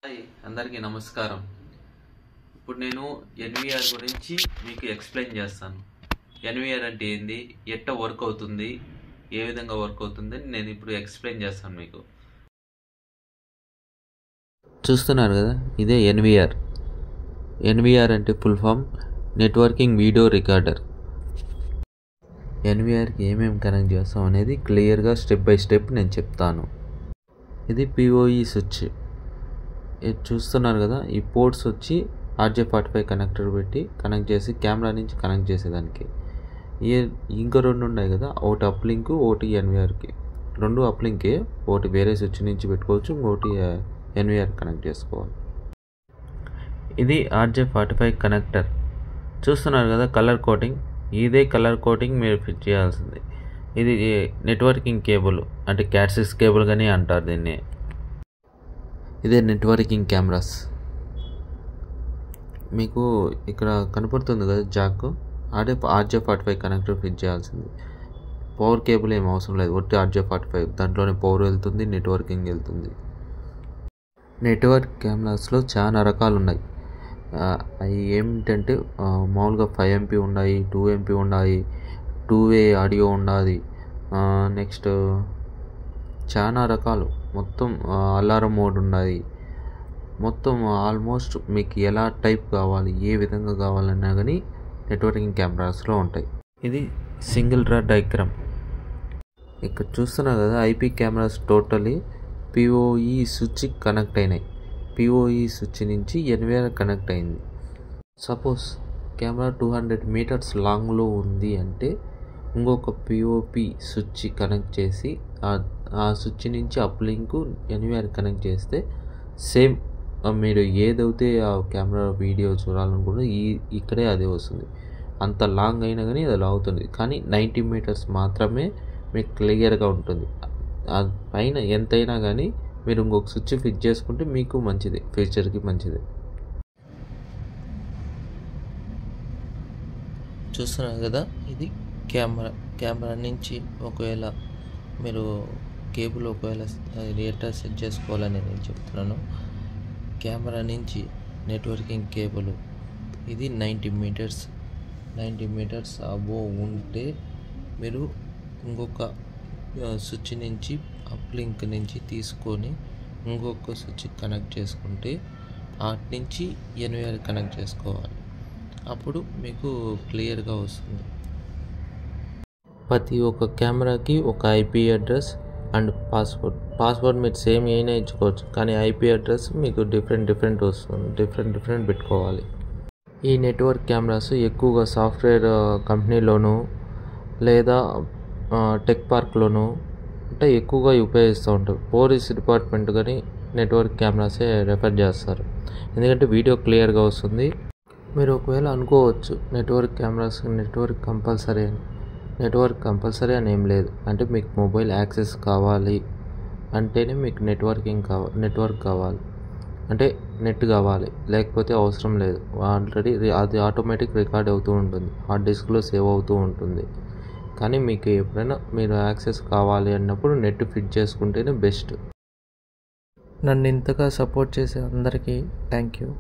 Hi అందరికీ నమస్కారం. ఇప్పుడు నేను ఎన్విఆర్ గురించి మీకు ఎక్స్ప్లెయిన్ చేస్తాను. ఎన్విఆర్ అంటే ఏంది, ఎట్ట వర్క్ అవుతుంది, ఏ విధంగా వర్క్ అవుతుంది అని నేను ఇప్పుడు ఎక్స్ప్లెయిన్ చేస్తాను మీకు. చూస్తున్నారు కదా, ఇదే ఎన్విఆర్. ఎన్విఆర్ అంటే full form networking video recorder. ఎన్విఆర్కి ఏమేమి కనెక్ట్ చేస్తాం అనేది క్లియర్గా స్టెప్ బై స్టెప్ నేను చెప్తాను. ఇది పిఓఈ స్విచ్. ఇది చూస్తున్నారు కదా, ఈ పోర్ట్స్ వచ్చి RJ45 కనెక్టర్ పెట్టి కనెక్ట్ చేసి కెమెరా నుంచి కనెక్ట్ చేసేదానికి. ఇంకా రెండు ఉన్నాయి కదా, ఒకటి అప్లింక్, ఒకటి ఎన్విఆర్కి. రెండు అప్లింకే, ఒకటి వేరే స్విచ్ నుంచి పెట్టుకోవచ్చు, ఇంకోటి ఎన్విఆర్ కనెక్ట్ చేసుకోవాలి. ఇది RJ45 కనెక్టర్. చూస్తున్నారు కదా, కలర్ కోటింగ్. ఇదే కలర్ కోటింగ్ మీరు ఫిట్ చేయాల్సింది. ఇది నెట్వర్కింగ్ కేబుల్, అంటే క్యాట్6 కేబుల్ కానీ అంటారు దీన్ని. ఇదే నెట్వర్కింగ్ కెమెరాస్. మీకు ఇక్కడ కనపడుతుంది కదా జాక్, అదే RJ45 కనెక్టర్ ఫిట్ చేయాల్సింది. పవర్ కేబుల్ ఏం అవసరం లేదు, ఒట్టి RJ45. దాంట్లోనే పవర్ వెళ్తుంది, నెట్వర్కింగ్ వెళ్తుంది. నెట్వర్క్ కెమెరాస్లో చాలా రకాలు ఉన్నాయి. అవి ఏమిటంటే మామూలుగా 5 MP ఉన్నాయి, 2 MP ఉన్నాయి, 2-way ఆడియో ఉన్నది. నెక్స్ట్ చాలా రకాలు, మొత్తం అలారం మోడ్ ఉన్నది. మొత్తం ఆల్మోస్ట్ మీకు ఎలా టైప్ కావాలి, ఏ విధంగా కావాలన్నా కానీ నెట్వర్కింగ్ కెమెరాస్లో ఉంటాయి. ఇది సింగిల్ రాడ్ డయాగ్రామ్. ఇక్కడ చూస్తున్నారు కదా, IP cameras totally PoE switch connect అయినాయి. PoE స్విచ్ నుంచి ఎన్విఆర్ కనెక్ట్ అయింది. సపోజ్ కెమెరా 200 meters లాంగ్లో ఉంది అంటే ఇంకొక PoP స్విచ్ కనెక్ట్ చేసి ఆ స్విచ్ నుంచి అప్లింక్ ఎన్విఆర్ కనెక్ట్ చేస్తే సేమ్ మీరు ఏదైతే ఆ కెమెరా వీడియో చూడాలనుకుంటే ఇక్కడే అదే వస్తుంది. అంత లాంగ్ అయినా కానీ అది అలా అవుతుంది, కానీ 90 meters మాత్రమే మీకు క్లియర్గా ఉంటుంది. పైన ఎంతైనా కానీ మీరు ఇంకొక స్విచ్ ఫిట్ చేసుకుంటే మీకు మంచిది, ఫ్యూచర్కి మంచిది. చూస్తున్నారు కదా, ఇది కెమెరా నుంచి ఒకవేళ మీరు కేబుల్ ఒకవేళ ఎట్లా సెట్ చేసుకోవాలని నేను చెప్తున్నాను. కెమెరా నుంచి నెట్వర్కింగ్ కేబుల్ ఇది 90 meters అబోవ్ ఉంటే మీరు ఇంకొక స్విచ్ నుంచి అప్లింక్ నుంచి తీసుకొని ఇంకొక స్విచ్ కనెక్ట్ చేసుకుంటే వాటి నుంచి ఎన్విఆర్ కనెక్ట్ చేసుకోవాలి. అప్పుడు మీకు క్లియర్గా వస్తుంది. ప్రతి ఒక్క కెమెరాకి ఒక IP అడ్రస్ అండ్ పాస్వర్డ్ మీరు సేమ్ అయినా ఇచ్చుకోవచ్చు, కానీ IP అడ్రస్ మీకు డిఫరెంట్ వస్తుంది, డిఫరెంట్ పెట్టుకోవాలి. ఈ నెట్వర్క్ కెమెరాస్ ఎక్కువగా సాఫ్ట్వేర్ కంపెనీలోను లేదా టెక్ పార్క్లోను అంటే ఎక్కువగా ఉపయోగిస్తూ ఉంటారు. పోలీస్ డిపార్ట్మెంట్ కానీ నెట్వర్క్ కెమెరాసే రెఫర్ చేస్తారు, ఎందుకంటే వీడియో క్లియర్గా వస్తుంది. మీరు ఒకవేళ అనుకోవచ్చు నెట్వర్క్ కెమెరాస్ నెట్వర్క్ కంపల్సరీ అని ఏం లేదు. అంటే మీకు మొబైల్ యాక్సెస్ కావాలి అంటేనే మీకు నెట్వర్క్ కావాలి, అంటే నెట్ కావాలి, లేకపోతే అవసరం లేదు. ఆల్రెడీ అది ఆటోమేటిక్ రికార్డ్ అవుతూ ఉంటుంది, హార్డ్ డిస్క్లో సేవ్ అవుతూ ఉంటుంది. కానీ మీకు ఎప్పుడైనా మీరు యాక్సెస్ కావాలి అన్నప్పుడు నెట్ ఫిట్ చేసుకుంటేనే బెస్ట్. నన్ను ఇంతగా సపోర్ట్ చేసే అందరికీ థ్యాంక్ యూ.